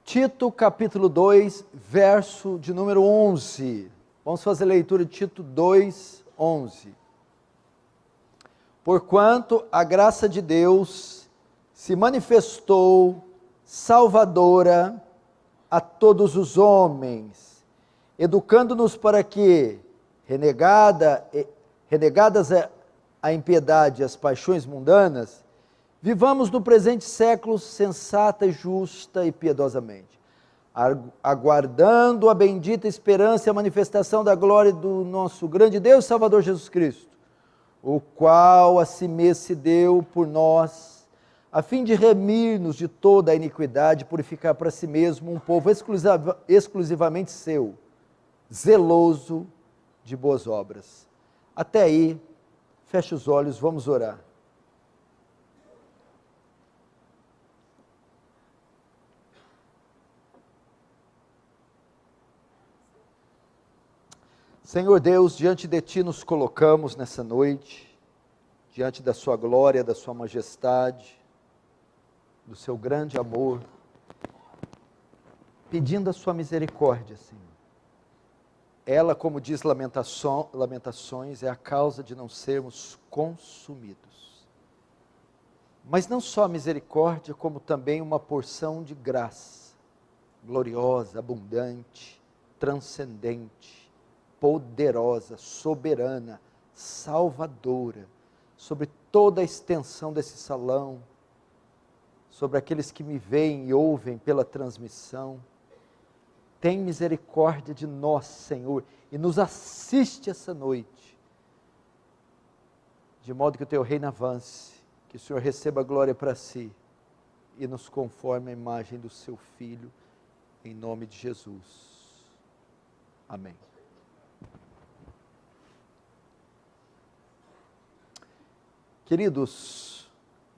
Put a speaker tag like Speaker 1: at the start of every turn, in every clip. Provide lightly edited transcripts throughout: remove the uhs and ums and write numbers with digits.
Speaker 1: Tito capítulo 2, verso de número 11. Vamos fazer a leitura de Tito 2, 11. Porquanto a graça de Deus se manifestou salvadora a todos os homens, educando-nos para que, renegadas a impiedade e as paixões mundanas, vivamos no presente século sensata, justa e piedosamente, aguardando a bendita esperança e a manifestação da glória do nosso grande Deus e Salvador Jesus Cristo, o qual a si mesmo se deu por nós, a fim de remir-nos de toda a iniquidade, purificar para si mesmo um povo exclusivamente seu, zeloso de boas obras. Até aí, feche os olhos, vamos orar. Senhor Deus, diante de Ti nos colocamos nessa noite, diante da Sua glória, da Sua majestade, do Seu grande amor, pedindo a Sua misericórdia, Senhor. Ela, como diz Lamentações, é a causa de não sermos consumidos. Mas não só a misericórdia, como também uma porção de graça, gloriosa, abundante, transcendente, poderosa, soberana, salvadora, sobre toda a extensão desse salão, sobre aqueles que me veem e ouvem pela transmissão. Tem misericórdia de nós, Senhor, e nos assiste essa noite, de modo que o Teu reino avance, que o Senhor receba a glória para si, e nos conforme a imagem do Seu Filho, em nome de Jesus. Amém. Queridos,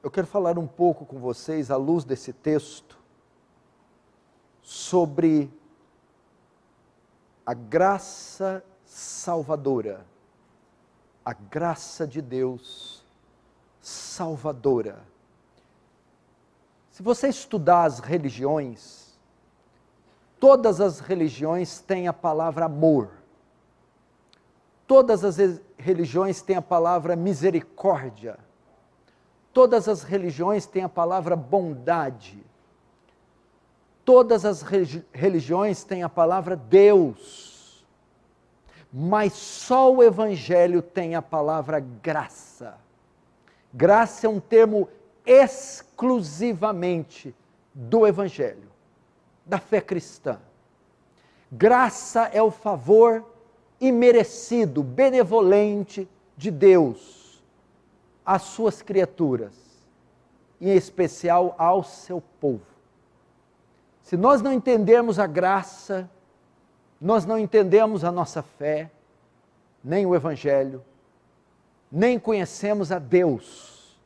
Speaker 1: eu quero falar um pouco com vocês, à luz desse texto, sobre a graça salvadora, a graça de Deus salvadora. Se você estudar as religiões, todas as religiões têm a palavra amor, todas as religiões têm a palavra misericórdia, todas as religiões têm a palavra bondade, todas as religiões têm a palavra Deus, mas só o Evangelho tem a palavra graça. Graça é um termo exclusivamente do Evangelho, da fé cristã. Graça é o favor imerecido, benevolente de Deus às suas criaturas, em especial ao seu povo. Se nós não entendermos a graça, nós não entendemos a nossa fé, nem o Evangelho, nem conhecemos a Deus.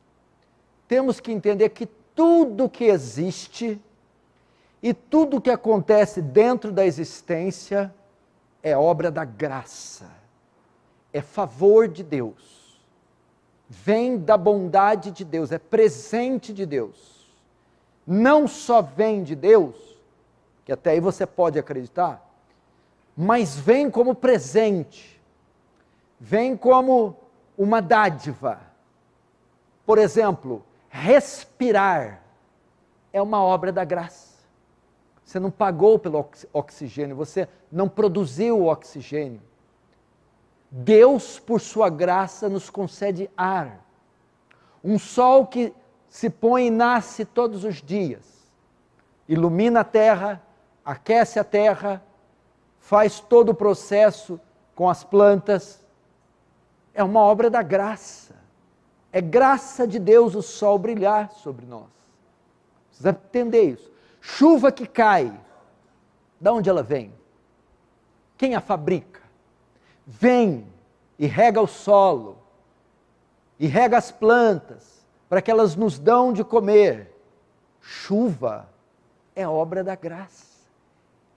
Speaker 1: Temos que entender que tudo que existe e tudo que acontece dentro da existência é obra da graça, é favor de Deus, vem da bondade de Deus, é presente de Deus. Não só vem de Deus, que até aí você pode acreditar, mas vem como presente, vem como uma dádiva. Por exemplo, respirar é uma obra da graça. Você não pagou pelo oxigênio, você não produziu o oxigênio. Deus, por sua graça, nos concede ar. Um sol que se põe e nasce todos os dias, ilumina a terra, aquece a terra, faz todo o processo com as plantas. É uma obra da graça. É graça de Deus o sol brilhar sobre nós. Precisa entender isso. Chuva que cai, de onde ela vem? Quem a fabrica? Vem e rega o solo, e rega as plantas, para que elas nos dão de comer. Chuva é obra da graça,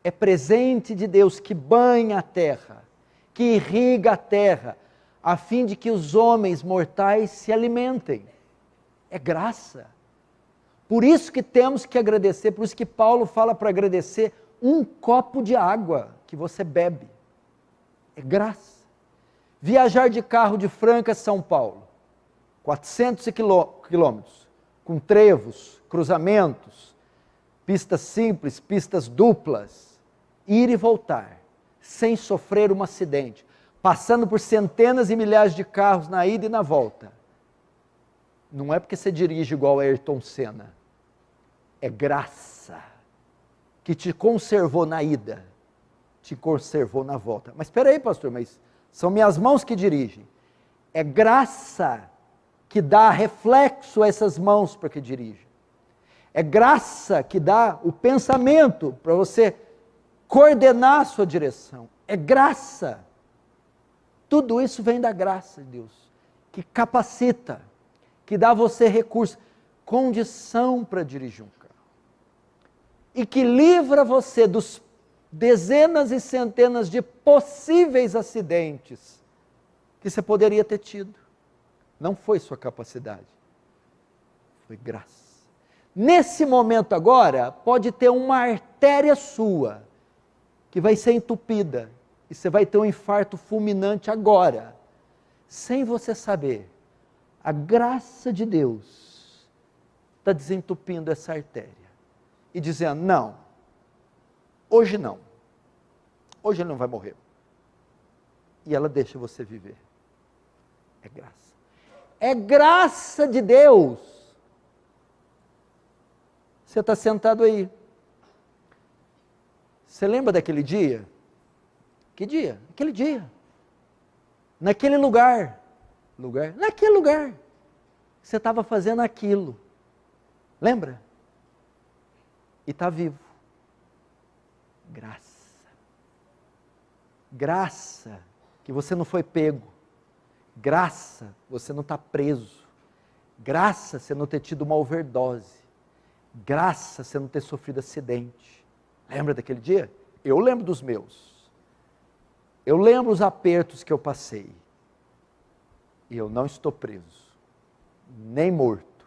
Speaker 1: é presente de Deus que banha a terra, que irriga a terra, a fim de que os homens mortais se alimentem. É graça. Por isso que temos que agradecer, por isso que Paulo fala para agradecer um copo de água que você bebe. É graça. Viajar de carro de Franca a São Paulo, 400 quilômetros, com trevos, cruzamentos, pistas simples, pistas duplas, ir e voltar, sem sofrer um acidente, passando por centenas e milhares de carros na ida e na volta. Não é porque você dirige igual a Ayrton Senna, é graça que te conservou na ida, te conservou na volta. Mas espera aí, pastor, mas são minhas mãos que dirigem. É graça que dá reflexo a essas mãos para que dirigem. É graça que dá o pensamento para você coordenar a sua direção. É graça. Tudo isso vem da graça de Deus, que capacita, que dá a você recurso, condição para dirigir um carro. E que livra você dos dezenas e centenas de possíveis acidentes que você poderia ter tido. Não foi sua capacidade, foi graça. Nesse momento agora, pode ter uma artéria sua, que vai ser entupida, e você vai ter um infarto fulminante agora, sem você saber. A graça de Deus está desentupindo essa artéria, e dizendo, não, hoje não, hoje ele não vai morrer. E ela deixa você viver. É graça. É graça de Deus. Você está sentado aí. Você lembra daquele dia? Que dia? Aquele dia. Naquele lugar. Naquele lugar. Você estava fazendo aquilo. Lembra? E está vivo. Graça. Graça que você não foi pego. Graça, você não está preso. Graça, você não ter tido uma overdose. Graça, você não ter sofrido acidente. Lembra daquele dia? Eu lembro dos meus. Eu lembro os apertos que eu passei. E eu não estou preso. Nem morto.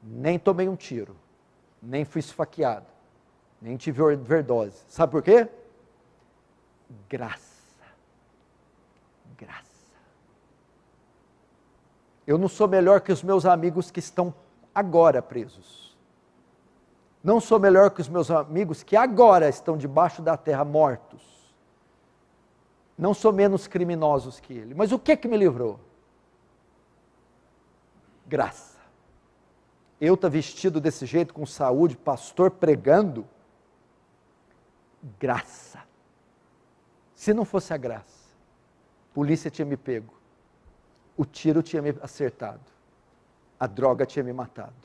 Speaker 1: Nem tomei um tiro. Nem fui esfaqueado. Nem tive overdose. Sabe por quê? Graça. Graça. Eu não sou melhor que os meus amigos que estão agora presos. Não sou melhor que os meus amigos que agora estão debaixo da terra mortos. Não sou menos criminosos que ele. Mas o que me livrou? Graça. Eu estar vestido desse jeito, com saúde, pastor pregando. Graça. Se não fosse a graça, a polícia tinha me pego. O tiro tinha me acertado. A droga tinha me matado.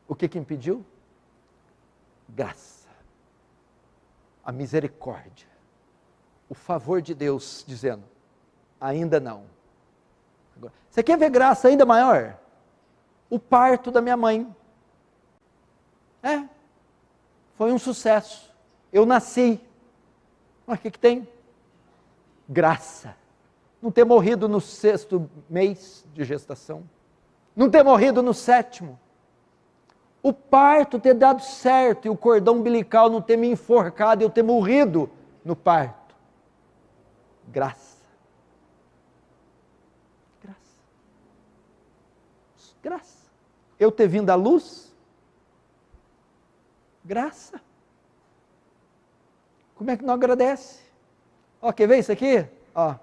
Speaker 1: O que impediu? Graça. A misericórdia. O favor de Deus dizendo, ainda não. Agora, você quer ver graça ainda maior? O parto da minha mãe. Foi um sucesso. Eu nasci. Mas o que tem? Graça. Não ter morrido no 6º mês de gestação. Não ter morrido no 7º. O parto ter dado certo e o cordão umbilical não ter me enforcado e eu ter morrido no parto. Graça. Graça. Graça. Eu ter vindo à luz. Graça. Como é que não agradece? Ó, quer ver isso aqui? Ó.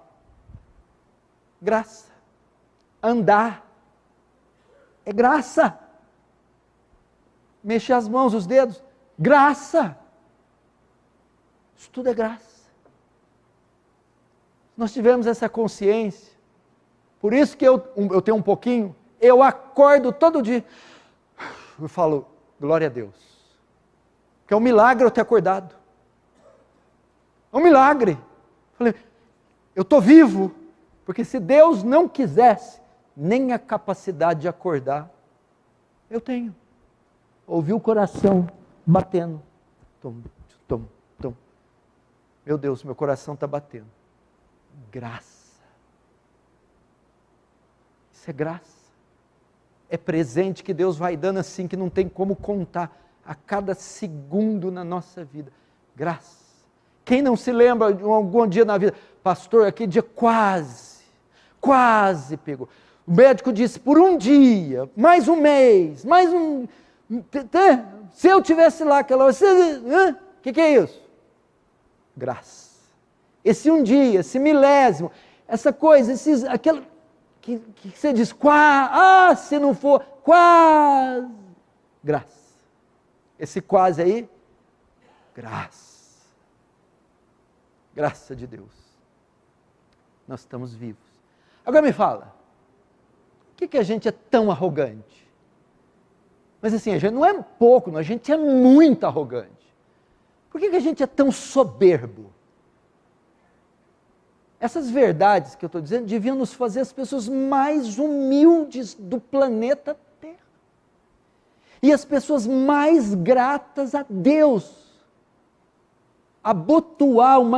Speaker 1: Graça. Andar. É graça. Mexer as mãos, os dedos. Graça. Isso tudo é graça. Nós tivemos essa consciência. Por isso que eu tenho um pouquinho. Eu acordo todo dia. Eu falo, glória a Deus. Que é um milagre eu ter acordado. É um milagre. Falei, eu estou vivo. Porque se Deus não quisesse, nem a capacidade de acordar, eu tenho. Ouvi o coração batendo. Tom, tom, tom. Meu Deus, meu coração está batendo. Graça. Isso é graça. É presente que Deus vai dando assim, que não tem como contar a cada segundo na nossa vida. Graça. Quem não se lembra de algum dia na vida, pastor, aquele dia quase pegou. O médico disse, por um dia, mais um mês, mais um... Se eu tivesse lá aquela hora, o que é isso? Graça. Esse um dia, esse milésimo, essa coisa, aquela que você diz, se não for, quase. Graça. Esse quase aí, graça. Graça de Deus. Nós estamos vivos. Agora me fala, por que a gente é tão arrogante? Mas assim, a gente não é pouco, a gente é muito arrogante. Por que a gente é tão soberbo? Essas verdades que eu estou dizendo deviam nos fazer as pessoas mais humildes do planeta Terra. E as pessoas mais gratas a Deus. Abotoar um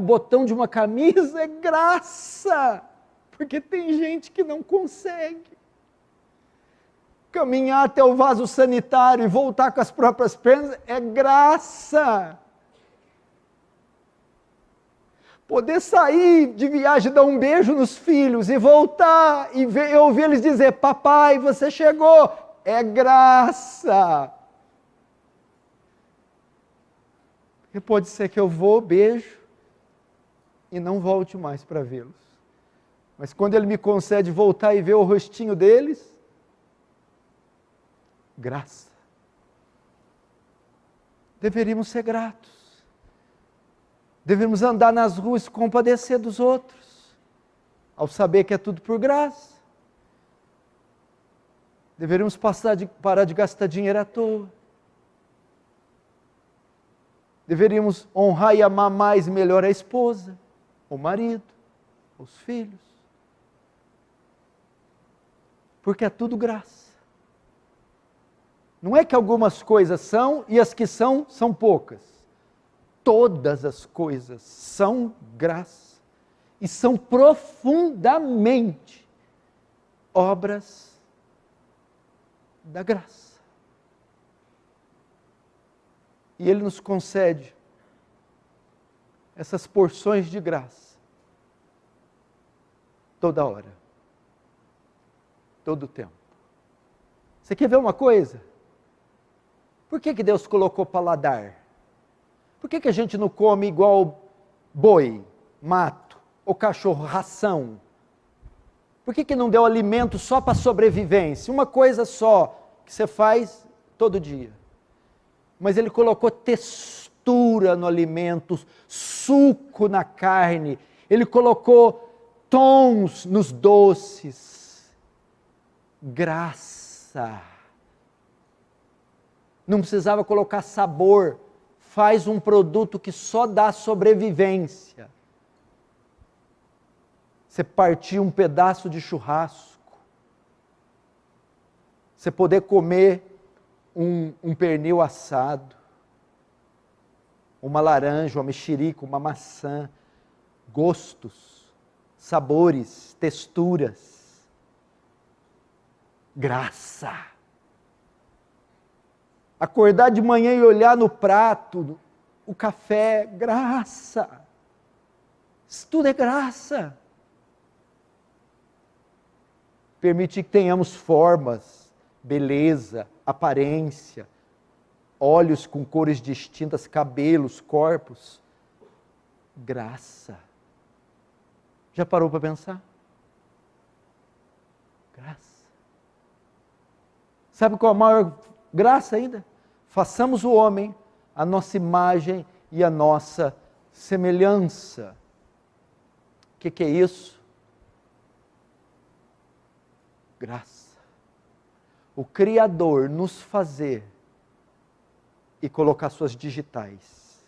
Speaker 1: botão de uma camisa é graça. Porque tem gente que não consegue. Caminhar até o vaso sanitário e voltar com as próprias pernas é graça. Poder sair de viagem, dar um beijo nos filhos e voltar e ouvir eles dizer, papai, você chegou, é graça. Porque pode ser que eu vou, beijo e não volte mais para vê-los. Mas quando ele me concede voltar e ver o rostinho deles, graça. Deveríamos ser gratos. Devemos andar nas ruas e compadecer dos outros, ao saber que é tudo por graça. Deveríamos parar de gastar dinheiro à toa. Deveríamos honrar e amar mais e melhor a esposa, o marido, os filhos. Porque é tudo graça. Não é que algumas coisas são e as que são poucas. Todas as coisas são graça e são profundamente obras da graça. E Ele nos concede essas porções de graça toda hora, todo o tempo. Você quer ver uma coisa? Por que Deus colocou paladar? Por que a gente não come igual boi, mato, ou cachorro, ração? Por que não deu alimento só para sobrevivência? Uma coisa só que você faz todo dia. Mas Ele colocou textura no alimento, suco na carne. Ele colocou tons nos doces. Graça. Não precisava colocar sabor. Faz um produto que só dá sobrevivência. Você partir um pedaço de churrasco. Você poder comer um pernil assado. Uma laranja, uma mexerica, uma maçã. Gostos, sabores, texturas. Graça. Acordar de manhã e olhar no prato, o café, graça. Isso tudo é graça. Permitir que tenhamos formas, beleza, aparência, olhos com cores distintas, cabelos, corpos. Graça. Já parou para pensar? Graça. Sabe qual a maior graça ainda? Façamos o homem a nossa imagem e a nossa semelhança. O que é isso? Graça. O Criador nos fazer e colocar suas digitais,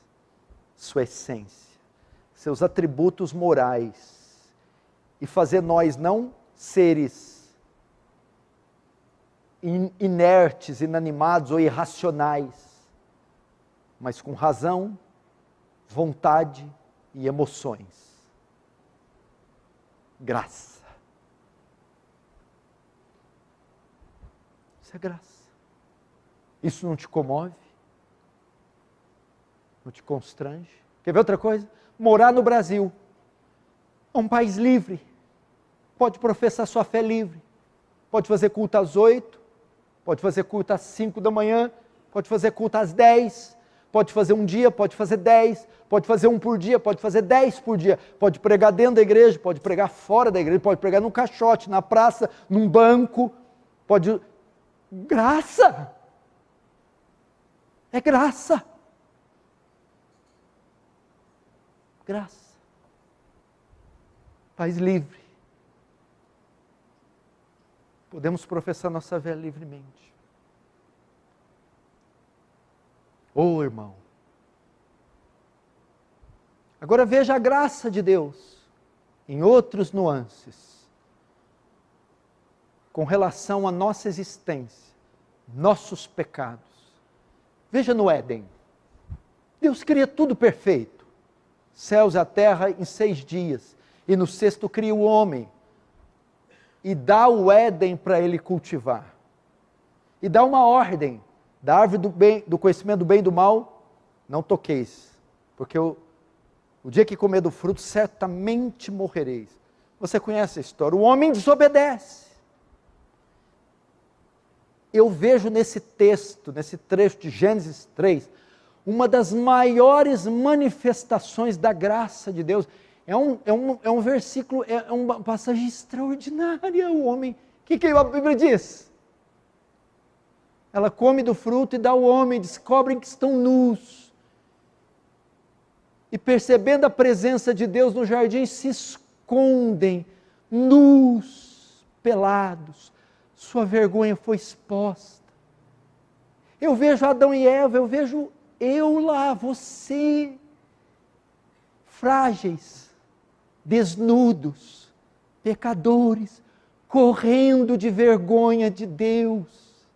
Speaker 1: sua essência, seus atributos morais e fazer nós não seres inertes, inanimados ou irracionais, mas com razão, vontade e emoções. Graça. Isso é graça. Isso não te comove? Não te constrange? Quer ver outra coisa? Morar no Brasil. É um país livre. Pode professar sua fé livre. Pode fazer culto às 8, pode fazer culto às 5 da manhã, pode fazer culto às 10, pode fazer um dia, pode fazer 10, pode fazer um por dia, pode fazer 10 por dia, pode pregar dentro da igreja, pode pregar fora da igreja, pode pregar num caixote, na praça, num banco, pode... Graça! É graça! Graça. País livre. Podemos professar nossa fé livremente. Oh, irmão. Agora veja a graça de Deus em outros nuances, com relação à nossa existência, nossos pecados. Veja no Éden. Deus cria tudo perfeito. Céus e a terra em 6 dias. E no 6º cria o homem. E dá o Éden para ele cultivar. E dá uma ordem, da árvore do conhecimento do bem e do mal, não toqueis, porque o dia que comer do fruto, certamente morrereis. Você conhece a história, o homem desobedece. Eu vejo nesse texto, nesse trecho de Gênesis 3, uma das maiores manifestações da graça de Deus. É um versículo, é uma passagem extraordinária. O homem, o que a Bíblia diz? Ela come do fruto e dá ao homem, descobrem que estão nus. E percebendo a presença de Deus no jardim, se escondem, nus, pelados. Sua vergonha foi exposta. Eu vejo Adão e Eva, eu vejo eu lá, você, frágeis, desnudos, pecadores, correndo de vergonha de Deus,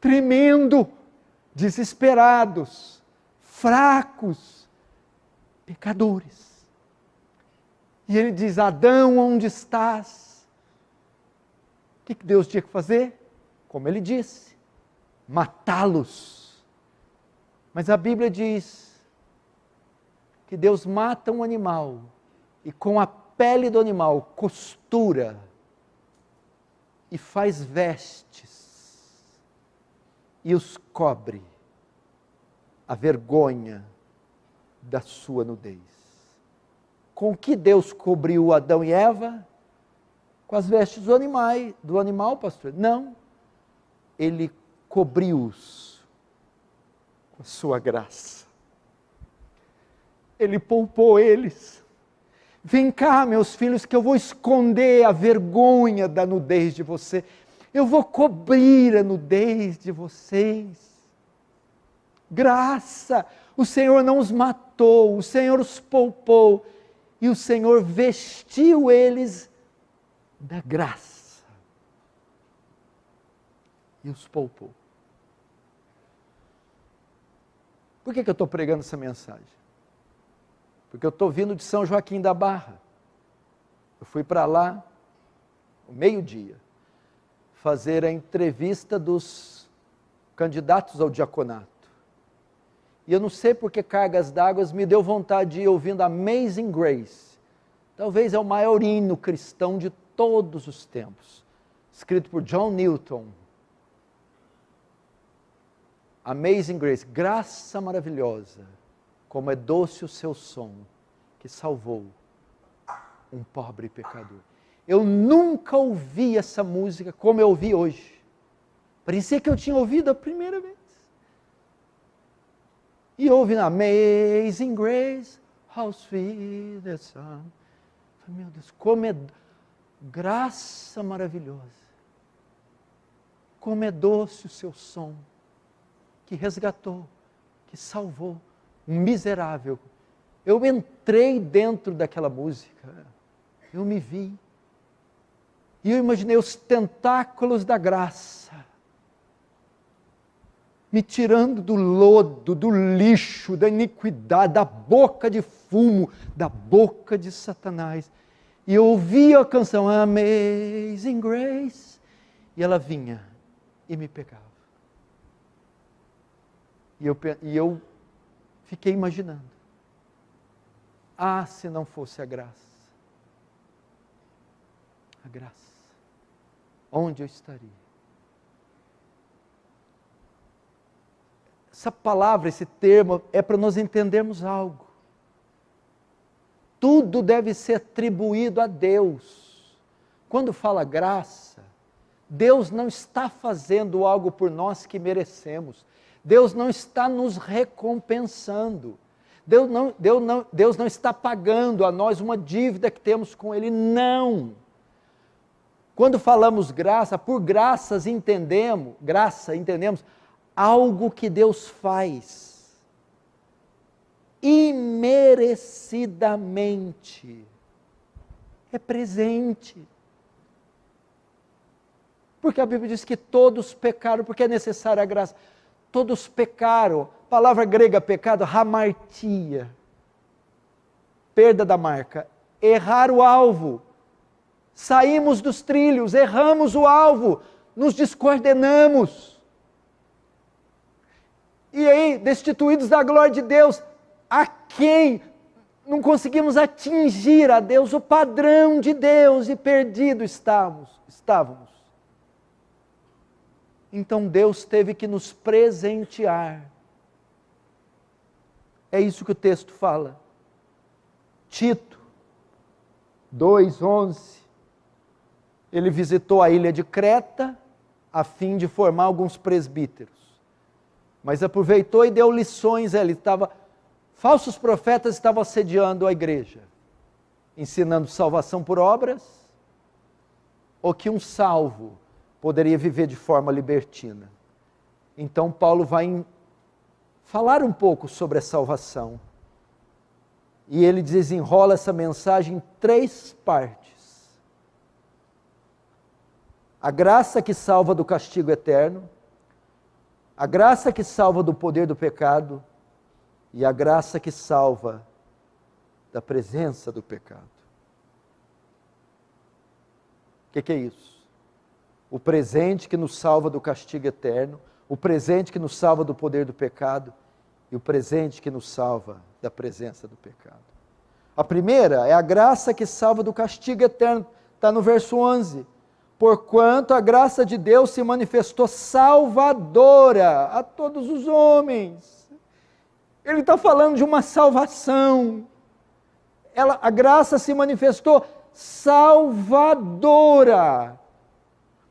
Speaker 1: tremendo, desesperados, fracos, pecadores. E ele diz: Adão, onde estás? O que Deus tinha que fazer? Como ele disse, matá-los. Mas a Bíblia diz que Deus mata um animal e com a pele do animal costura e faz vestes e os cobre a vergonha da sua nudez. Com que Deus cobriu Adão e Eva? Com as vestes do animal, pastor? Não. Ele cobriu-os com a sua graça. Ele poupou eles. Vem cá, meus filhos, que eu vou esconder a vergonha da nudez de você. Eu vou cobrir a nudez de vocês. Graça. O Senhor não os matou, o Senhor os poupou. E o Senhor vestiu eles da graça. E os poupou. Por que eu estou pregando essa mensagem? Porque eu estou vindo de São Joaquim da Barra. Eu fui para lá, ao meio-dia, fazer a entrevista dos candidatos ao diaconato. E eu não sei por que cargas d'água me deu vontade de ir ouvindo Amazing Grace. Talvez é o maior hino cristão de todos os tempos. Escrito por John Newton. Amazing Grace, graça maravilhosa. Como é doce o seu som, que salvou um pobre pecador. Eu nunca ouvi essa música como eu ouvi hoje. Parecia que eu tinha ouvido a primeira vez. E ouvi na Amazing Grace, how sweet the sound. Meu Deus, como é graça maravilhosa. Como é doce o seu som, que resgatou, que salvou um miserável. Eu entrei dentro daquela música, eu me vi, e eu imaginei os tentáculos da graça, me tirando do lodo, do lixo, da iniquidade, da boca de fumo, da boca de Satanás. E eu ouvi a canção Amazing Grace, E ela vinha e me pegava. E eu fiquei imaginando. Ah, se não fosse a graça. A graça. Onde eu estaria? Essa palavra, esse termo, é para nós entendermos algo. Tudo deve ser atribuído a Deus. Quando fala graça, Deus não está fazendo algo por nós que merecemos. Deus não está nos recompensando. Deus não está pagando a nós uma dívida que temos com Ele, não. Quando falamos graça, por graça entendemos algo que Deus faz imerecidamente. É presente. Porque a Bíblia diz que todos pecaram, porque é necessária a graça. Todos pecaram. Palavra grega pecado, hamartia. Perda da marca. Errar o alvo. Saímos dos trilhos, erramos o alvo, nos descoordenamos. E aí, destituídos da glória de Deus, a quem não conseguimos atingir a Deus, o padrão de Deus, e perdidos estávamos. Então Deus teve que nos presentear. É isso que o texto fala. Tito 2:11. Ele visitou a ilha de Creta a fim de formar alguns presbíteros. Mas aproveitou e deu lições. Falsos profetas estavam assediando a igreja, ensinando salvação por obras, ou que um salvo poderia viver de forma libertina. Então Paulo vai falar um pouco sobre a salvação. E ele desenrola essa mensagem em 3 partes. A graça que salva do castigo eterno, a graça que salva do poder do pecado e a graça que salva da presença do pecado. O que é isso? O presente que nos salva do castigo eterno, o presente que nos salva do poder do pecado e o presente que nos salva da presença do pecado. A primeira é a graça que salva do castigo eterno, está no verso 11. Porquanto a graça de Deus se manifestou salvadora a todos os homens. Ele está falando de uma salvação. A graça se manifestou salvadora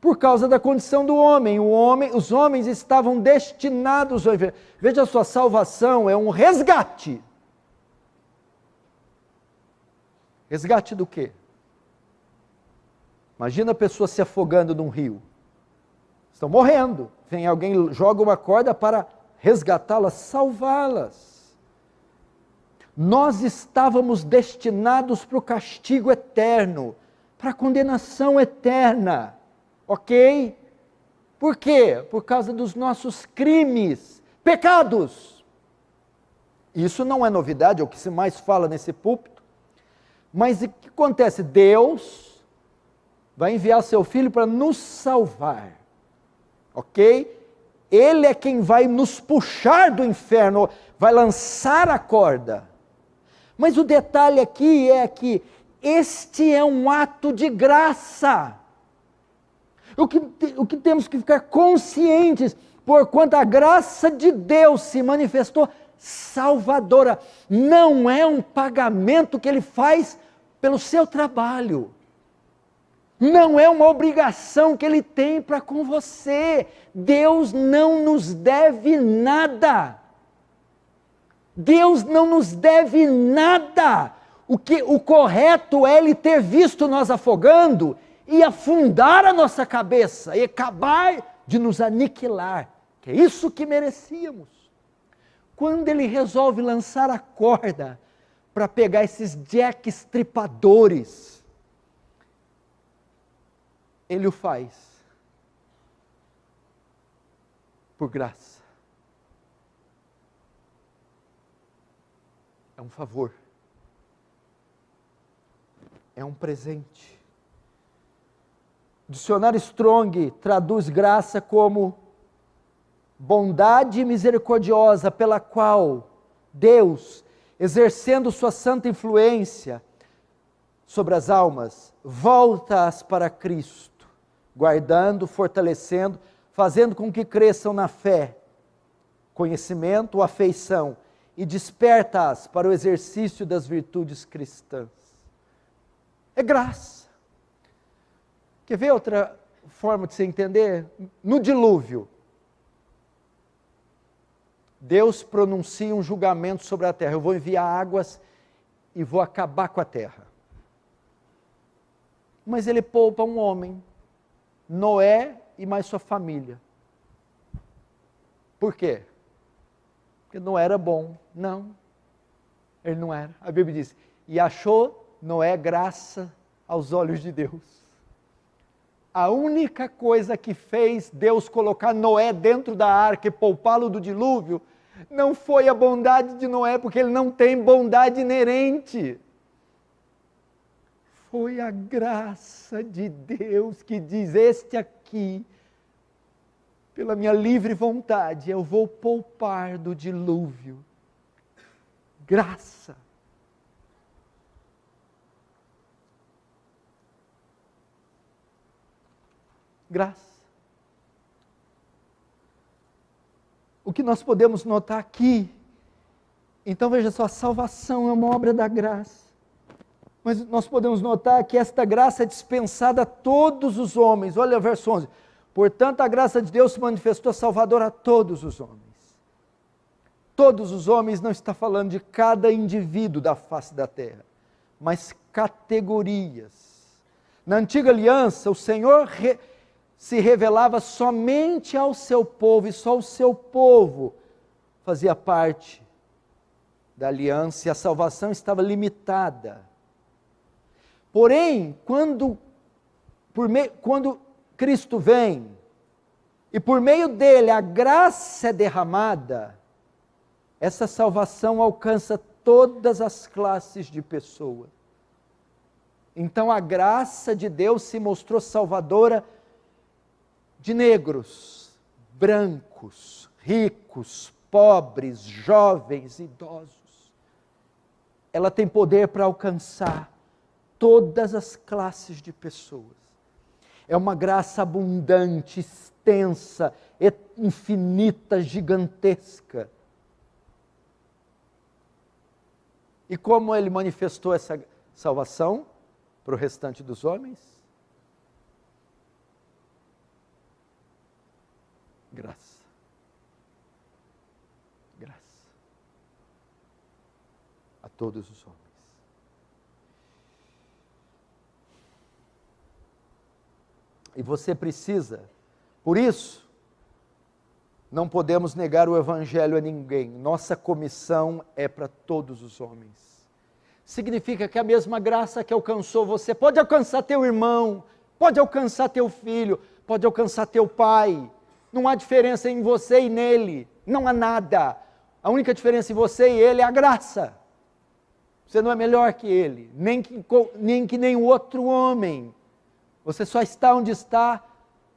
Speaker 1: por causa da condição do homem. Os homens estavam destinados ao inferno. Veja, a sua salvação é um resgate. Resgate do quê? Imagina a pessoa se afogando num rio. Estão morrendo. Vem alguém, joga uma corda para resgatá-las, salvá-las. Nós estávamos destinados para o castigo eterno, para a condenação eterna. Ok? Por quê? Por causa dos nossos crimes, pecados. Isso não é novidade, é o que se mais fala nesse púlpito. Mas o que acontece? Deus vai enviar seu Filho para nos salvar, ok? Ele é quem vai nos puxar do inferno, vai lançar a corda. Mas o detalhe aqui é que este é um ato de graça. O que temos que ficar conscientes, porquanto a graça de Deus se manifestou salvadora, não é um pagamento que Ele faz pelo seu trabalho. Não é uma obrigação que Ele tem para com você. Deus não nos deve nada. Deus não nos deve nada. O correto é Ele ter visto nós afogando e afundar a nossa cabeça e acabar de nos aniquilar, que é isso que merecíamos. Quando Ele resolve lançar a corda para pegar esses jack estripadores, Ele o faz por graça. É um favor. É um presente. O dicionário Strong traduz graça como bondade misericordiosa pela qual Deus, exercendo sua santa influência sobre as almas, volta-as para Cristo, guardando, fortalecendo, fazendo com que cresçam na fé, conhecimento, afeição, e desperta-as para o exercício das virtudes cristãs. É graça. Quer ver outra forma de você entender? No dilúvio, Deus pronuncia um julgamento sobre a terra. Eu vou enviar águas e vou acabar com a terra. Mas ele poupa um homem, Noé e mais sua família. Por quê? Porque não era bom. Não, ele não era. A Bíblia diz, e achou Noé graça aos olhos de Deus. A única coisa que fez Deus colocar Noé dentro da arca e poupá-lo do dilúvio, não foi a bondade de Noé, porque ele não tem bondade inerente. Foi a graça de Deus que diz, este aqui, pela minha livre vontade, eu vou poupar do dilúvio. Graça. Graça. O que nós podemos notar aqui, então veja só, a salvação é uma obra da graça. Mas nós podemos notar que esta graça é dispensada a todos os homens. Olha o verso 11. Portanto, a graça de Deus se manifestou salvadora a todos os homens. Todos os homens não está falando de cada indivíduo da face da terra, mas categorias. Na antiga aliança, o Senhor se revelava somente ao seu povo, e só o seu povo fazia parte da aliança, e a salvação estava limitada. Porém, quando Cristo vem, e por meio dele a graça é derramada, essa salvação alcança todas as classes de pessoas. Então a graça de Deus se mostrou salvadora de negros, brancos, ricos, pobres, jovens, idosos. Ela tem poder para alcançar todas as classes de pessoas. É uma graça abundante, extensa, infinita, gigantesca. E como ele manifestou essa salvação para o restante dos homens? Graça. Graça. A todos os homens. E você precisa, por isso, não podemos negar o Evangelho a ninguém. Nossa comissão é para todos os homens. Significa que a mesma graça que alcançou você, pode alcançar teu irmão, pode alcançar teu filho, pode alcançar teu pai. Não há diferença em você e nele, não há nada. A única diferença em você e ele é a graça. Você não é melhor que ele, nem que nenhum outro homem. Você só está onde está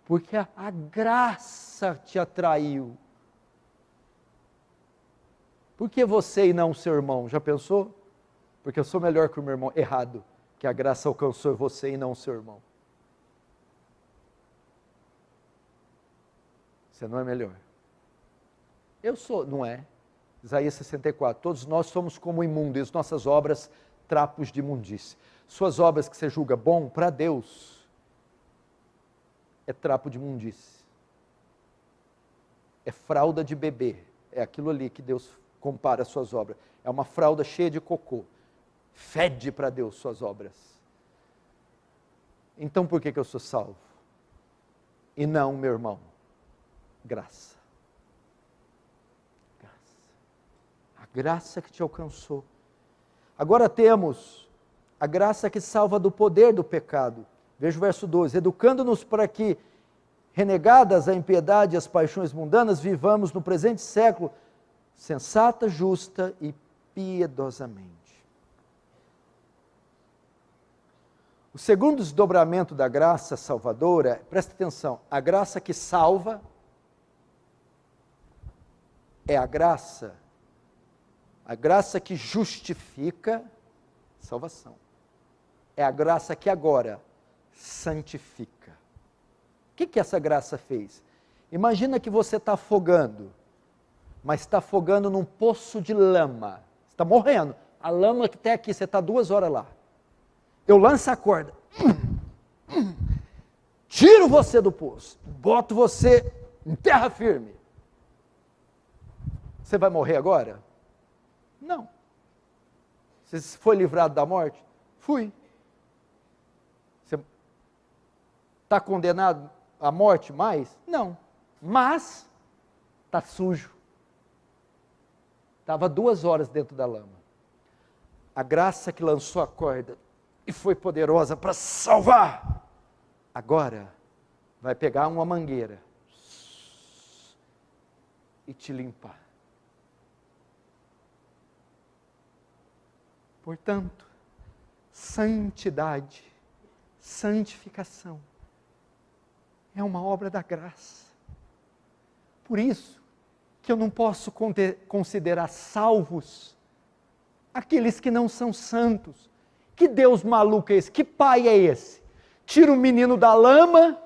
Speaker 1: porque a graça te atraiu. Por que você e não o seu irmão? Já pensou? Porque eu sou melhor que o meu irmão. Errado, que a graça alcançou você e não o seu irmão. Você não é melhor. Eu sou, não é? Isaías 64, todos nós somos como imundo, e as nossas obras, trapos de imundície. Suas obras que você julga bom, para Deus, é trapo de imundície. É fralda de bebê. É aquilo ali que Deus compara as suas obras. É uma fralda cheia de cocô. Fede para Deus suas obras. Então por que eu sou salvo? E não, meu irmão? Graça. Graça. A graça que te alcançou. Agora temos a graça que salva do poder do pecado. Veja o verso 12, educando-nos para que, renegadas a impiedade e as paixões mundanas, vivamos no presente século, sensata, justa e piedosamente. O segundo desdobramento da graça salvadora, presta atenção, a graça que salva é a graça que justifica salvação. É a graça que agora santifica. O que essa graça fez? Imagina que você está afogando, mas está afogando num poço de lama. Você está morrendo. A lama que está aqui, você está 2 horas lá. Eu lanço a corda. Tiro você do poço. Boto você em terra firme. Você vai morrer agora? Não. Você foi livrado da morte? Fui. Você está condenado à morte mais? Não. Mas está sujo. Estava 2 horas dentro da lama. A graça que lançou a corda e foi poderosa para salvar, agora vai pegar uma mangueira e te limpar. Portanto, santidade, santificação, é uma obra da graça. Por isso que eu não posso considerar salvos aqueles que não são santos. Que Deus maluco é esse? Que pai é esse? Tira o menino da lama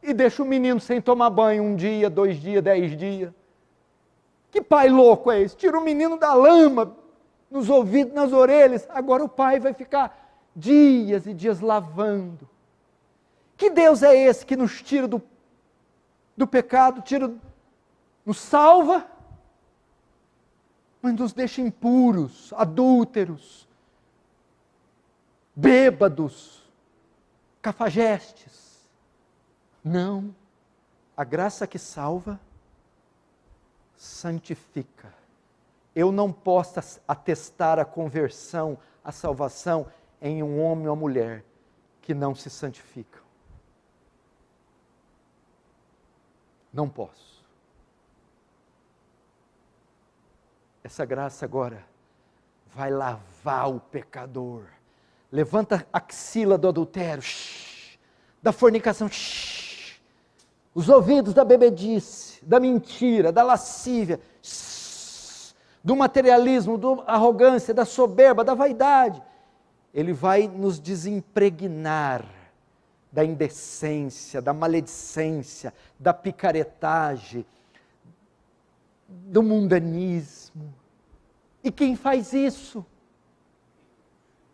Speaker 1: e deixa o menino sem tomar banho 1 dia, 2 dias, 10 dias. Que pai louco é esse? Tira o menino da lama, nos ouvidos, nas orelhas, agora o pai vai ficar dias e dias lavando. Que Deus é esse que nos tira do pecado, nos salva, mas nos deixa impuros, adúlteros, bêbados, cafajestes? Não, a graça que salva, santifica. Eu não posso atestar a conversão, a salvação em um homem ou uma mulher que não se santificam. Não posso. Essa graça agora vai lavar o pecador. Levanta a axila do adultério, da fornicação, os ouvidos da bebedice, da mentira, da lascívia, do materialismo, da arrogância, da soberba, da vaidade. Ele vai nos desimpregnar da indecência, da maledicência, da picaretagem, do mundanismo. E quem faz isso?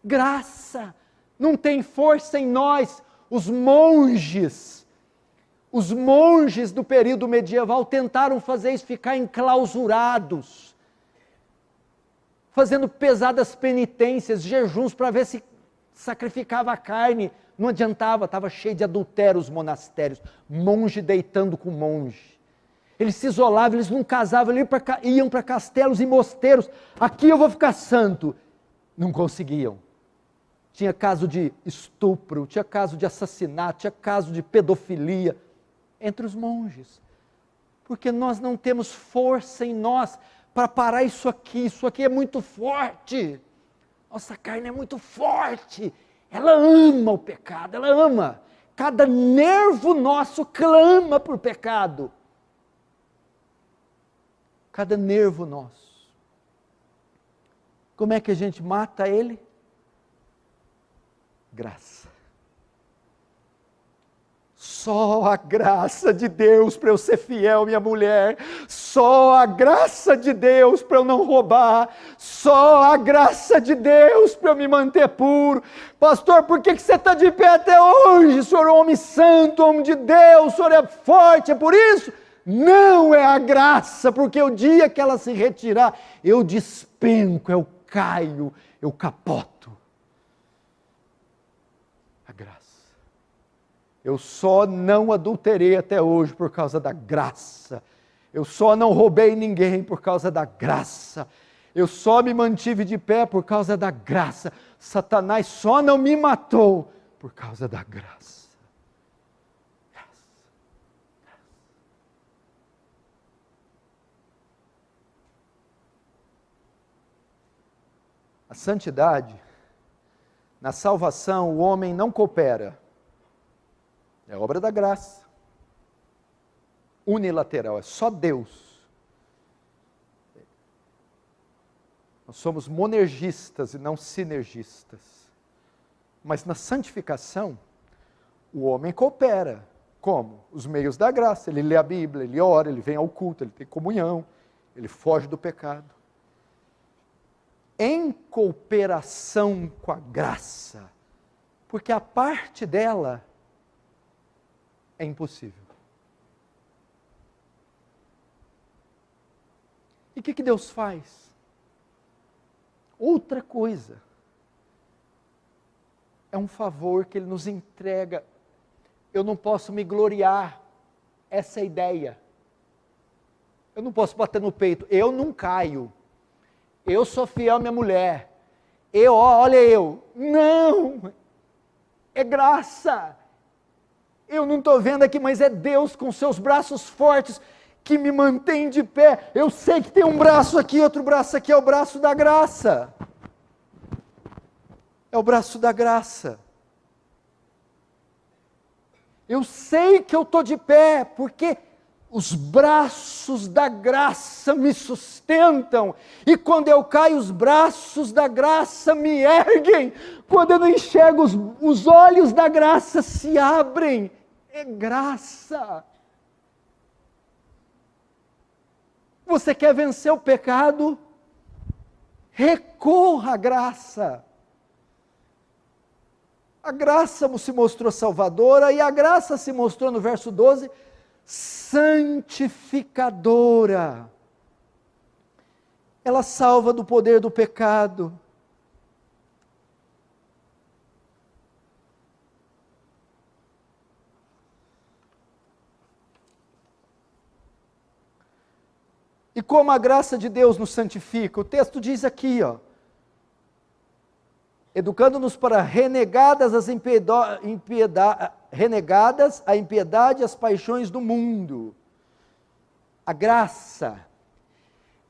Speaker 1: Graça. Não tem força em nós. Os monges do período medieval tentaram fazer isso, ficar enclausurados, fazendo pesadas penitências, jejuns para ver se sacrificava a carne. Não adiantava, estava cheio de adultério os monastérios, monge deitando com monge. Eles se isolavam, eles não casavam, eles iam para castelos e mosteiros. Aqui eu vou ficar santo. Não conseguiam. Tinha caso de estupro, tinha caso de assassinato, tinha caso de pedofilia entre os monges. Porque nós não temos força em nós para parar isso aqui é muito forte. Nossa carne é muito forte. Ela ama o pecado, ela ama. Cada nervo nosso clama por pecado. Cada nervo nosso. Como é que a gente mata ele? Graça. Só a graça de Deus para eu ser fiel, minha mulher. Só a graça de Deus para eu não roubar. Só a graça de Deus para eu me manter puro. Pastor, por que você está de pé até hoje? O senhor é um homem santo, homem de Deus, o senhor é forte, é por isso? Não é a graça, porque o dia que ela se retirar, eu despenco, eu caio, eu capoto. A graça. Eu só não adulterei até hoje por causa da graça. Eu só não roubei ninguém por causa da graça. Eu só me mantive de pé por causa da graça. Satanás só não me matou por causa da graça. A santidade Na salvação, o homem não coopera. É obra da graça. Unilateral, é só Deus. Nós somos monergistas e não sinergistas. Mas na santificação, o homem coopera. Como? Os meios da graça. Ele lê a Bíblia, ele ora, ele vem ao culto, ele tem comunhão, ele foge do pecado. Em cooperação com a graça, porque a parte dela é impossível. E o que Deus faz? Outra coisa. É um favor que Ele nos entrega. Eu não posso me gloriar, essa é a ideia. Eu não posso bater no peito, eu não caio. Eu sou fiel à minha mulher. Olha eu. Não! É graça. Eu não estou vendo aqui, mas é Deus com seus braços fortes que me mantém de pé. Eu sei que tem um braço aqui, outro braço aqui, é o braço da graça. É o braço da graça. Eu sei que eu estou de pé, porque os braços da graça me sustentam, e quando eu caio, os braços da graça me erguem, quando eu não enxergo, os olhos da graça se abrem, é graça. Você quer vencer o pecado? Recorra à graça. A graça se mostrou salvadora, e a graça se mostrou no verso 12, santificadora. Ela salva do poder do pecado. E como a graça de Deus nos santifica? O texto diz aqui, educando-nos para renegadas a impiedade e as paixões do mundo. A graça,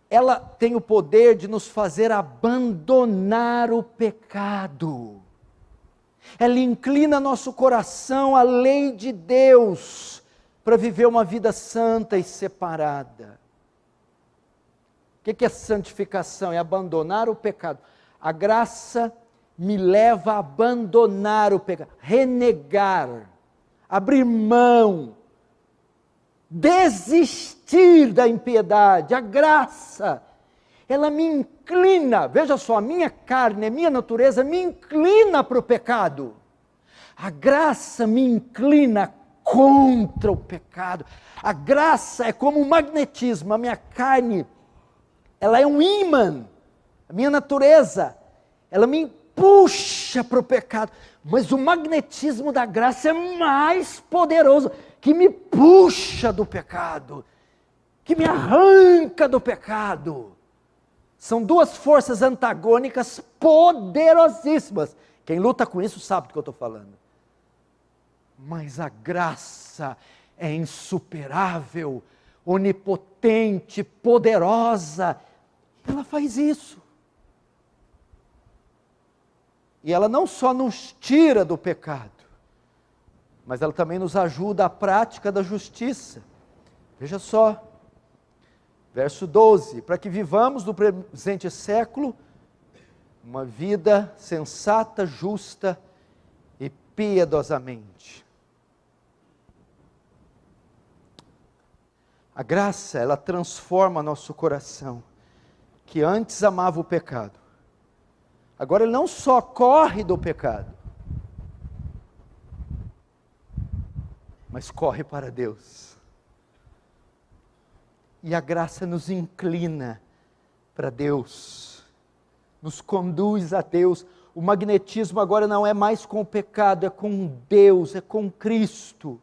Speaker 1: ela tem o poder de nos fazer abandonar o pecado. Ela inclina nosso coração à lei de Deus, para viver uma vida santa e separada. O que é santificação? É abandonar o pecado. A graça me leva a abandonar o pecado, renegar, abrir mão, desistir da impiedade. A graça, ela me inclina, veja só, a minha carne, a minha natureza me inclina para o pecado. A graça me inclina contra o pecado. A graça é como um magnetismo, a minha carne, ela é um ímã, a minha natureza, ela me puxa para o pecado, mas o magnetismo da graça é mais poderoso, que me puxa do pecado, que me arranca do pecado. São duas forças antagônicas poderosíssimas. Quem luta com isso sabe do que eu estou falando. Mas a graça é insuperável, onipotente, poderosa. Ela faz isso. E ela não só nos tira do pecado, mas ela também nos ajuda à prática da justiça. Veja só, verso 12, para que vivamos no presente século uma vida sensata, justa e piedosamente. A graça, ela transforma nosso coração, que antes amava o pecado. Agora ele não só corre do pecado, mas corre para Deus. E a graça nos inclina para Deus, nos conduz a Deus. O magnetismo agora não é mais com o pecado, é com Deus, é com Cristo.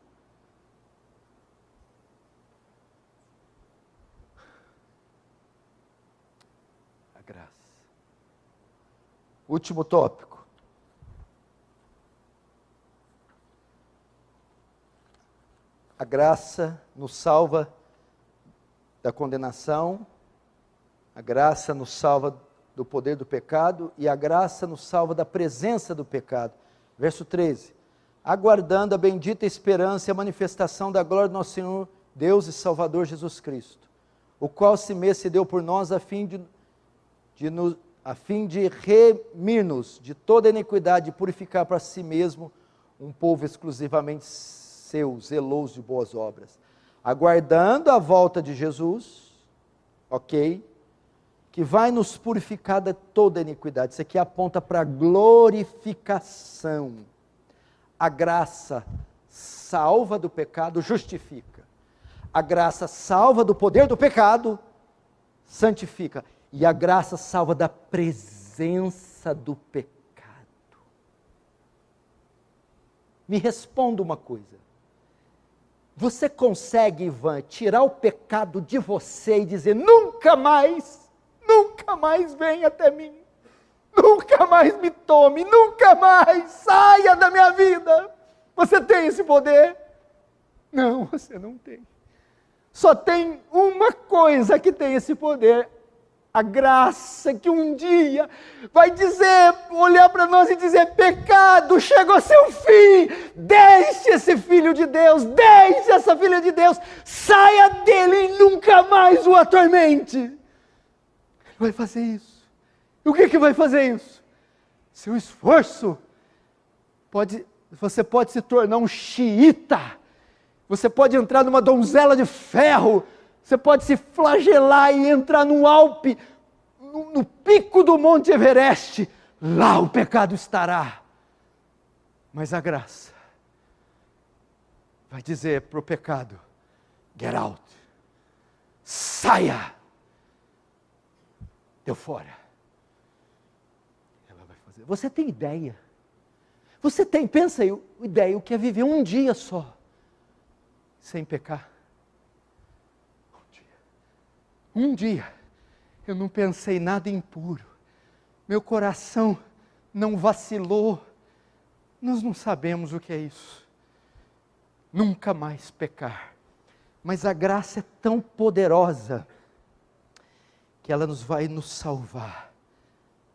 Speaker 1: A graça. Último tópico. A graça nos salva da condenação, a graça nos salva do poder do pecado, e a graça nos salva da presença do pecado. Verso 13, aguardando a bendita esperança e a manifestação da glória do nosso Senhor, Deus e Salvador Jesus Cristo, o qual se deu por nós a fim de remir-nos de toda iniquidade e purificar para si mesmo um povo exclusivamente seu, zeloso de boas obras. Aguardando a volta de Jesus, ok? Que vai nos purificar de toda iniquidade. Isso aqui aponta para a glorificação. A graça salva do pecado, justifica. A graça salva do poder do pecado, santifica. E a graça salva da presença do pecado. Me responda uma coisa. Você consegue, Ivan, tirar o pecado de você e dizer, nunca mais venha até mim. Nunca mais me tome, nunca mais saia da minha vida. Você tem esse poder? Não, você não tem. Só tem uma coisa que tem esse poder, a graça que um dia vai dizer, olhar para nós e dizer, pecado, chegou ao seu fim, deixe esse filho de Deus, deixe essa filha de Deus, saia dele e nunca mais o atormente. Ele vai fazer isso. E o que vai fazer isso? Seu esforço, você pode se tornar um xiita, você pode entrar numa donzela de ferro, você pode se flagelar e entrar no Alpe, no pico do Monte Everest, lá o pecado estará. Mas a graça vai dizer para o pecado, get out, saia, deu fora. Ela vai fazer. Você tem ideia? Pensa aí, ideia, o que é viver um dia só, sem pecar? Um dia, eu não pensei nada impuro, meu coração não vacilou, nós não sabemos o que é isso, nunca mais pecar, mas a graça é tão poderosa, que ela vai nos salvar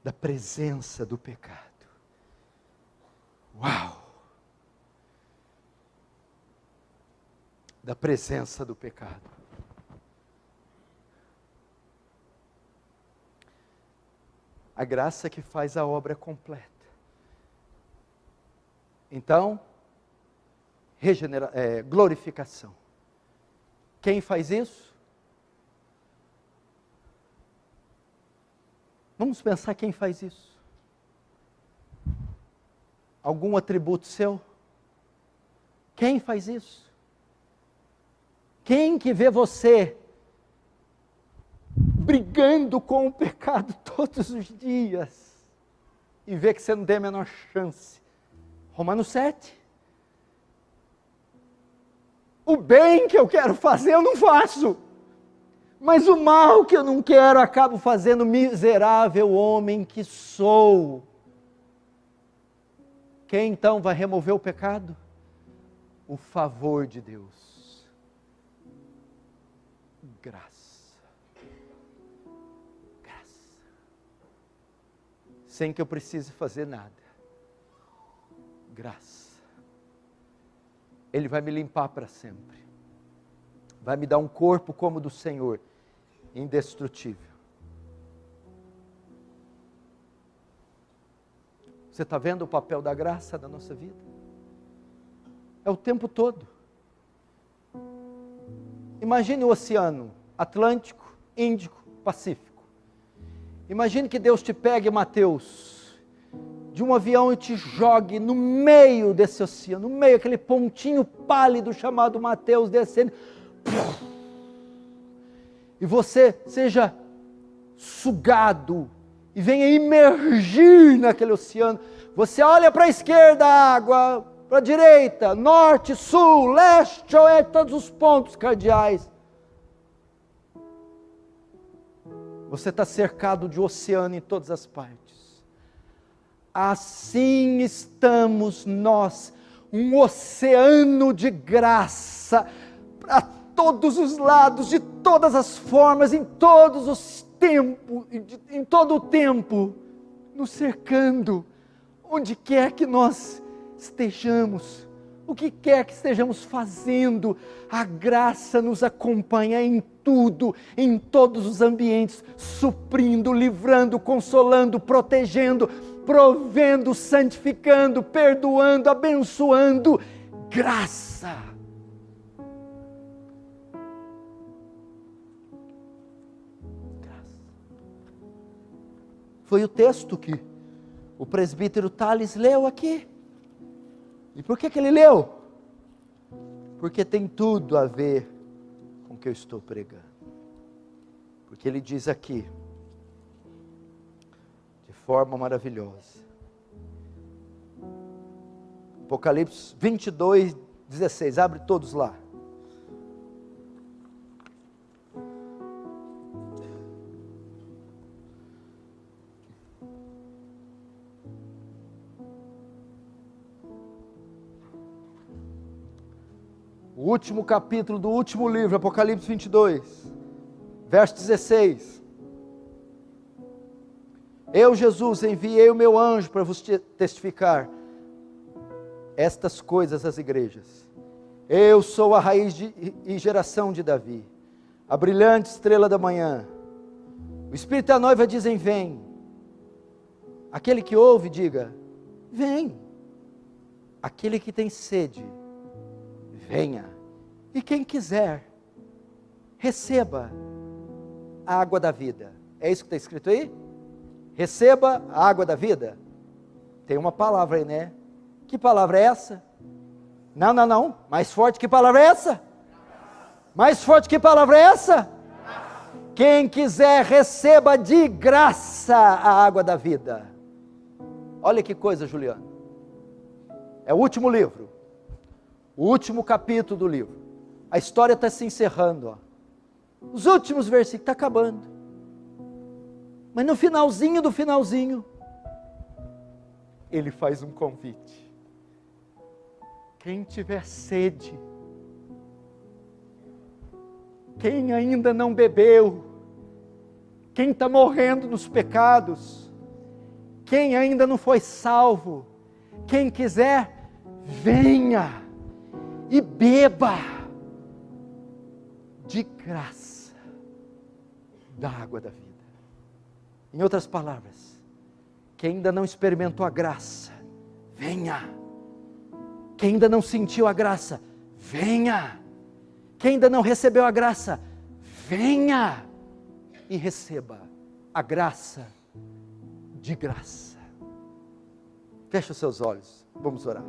Speaker 1: da presença do pecado. Uau! Da presença do pecado. A graça que faz a obra completa. Então, glorificação. Quem faz isso? Vamos pensar quem faz isso. Algum atributo seu? Quem faz isso? Quem que vê você brigando com o pecado todos os dias e vê que você não tem a menor chance? Romanos 7. O bem que eu quero fazer eu não faço, mas o mal que eu não quero acabo fazendo, miserável homem que sou. Quem então vai remover o pecado? O favor de Deus. Graça. Sem que eu precise fazer nada. Graça. Ele vai me limpar para sempre. Vai me dar um corpo como o do Senhor, indestrutível. Você está vendo o papel da graça na nossa vida? É o tempo todo. Imagine o oceano Atlântico, Índico, Pacífico. Imagine que Deus te pegue, Mateus, de um avião e te jogue no meio desse oceano, no meio, aquele pontinho pálido chamado Mateus descendo, e você seja sugado, e venha imergir naquele oceano. Você olha para a esquerda a água, para a direita, norte, sul, leste, oeste, todos os pontos cardeais. Você está cercado de oceano em todas as partes. Assim estamos nós, um oceano de graça, para todos os lados, de todas as formas, em todos os tempo, em todo o tempo, nos cercando, onde quer que nós estejamos, o que quer que estejamos fazendo, a graça nos acompanha em tudo, em todos os ambientes, suprindo, livrando, consolando, protegendo, provendo, santificando, perdoando, abençoando. Graça. Foi o texto que o presbítero Tales leu aqui. E por que ele leu? Porque tem tudo a ver com o que eu estou pregando. Porque ele diz aqui, de forma maravilhosa, Apocalipse 22, 16, abre todos lá. O último capítulo do último livro, Apocalipse 22, verso 16. Eu, Jesus, enviei o meu anjo para vos testificar estas coisas às igrejas. Eu sou a raiz e geração de Davi, a brilhante estrela da manhã. O Espírito e a noiva dizem: vem. Aquele que ouve, diga: vem. Aquele que tem sede, venha. E quem quiser, receba a água da vida. É isso que está escrito aí? Receba a água da vida. Tem uma palavra aí, né? Que palavra é essa? Não. Mais forte, que palavra é essa? Mais forte, que palavra é essa? Quem quiser, receba de graça a água da vida. Olha que coisa, Juliano. É o último livro. O último capítulo do livro. A história está se encerrando, ó. Os últimos versículos, está acabando. Mas no finalzinho do finalzinho, ele faz um convite. Quem tiver sede, quem ainda não bebeu, quem está morrendo nos pecados, quem ainda não foi salvo, quem quiser, venha e beba de graça da água da vida. Em outras palavras, quem ainda não experimentou a graça, venha. Quem ainda não sentiu a graça, venha. Quem ainda não recebeu a graça, venha e receba a graça de graça. Feche os seus olhos, vamos orar.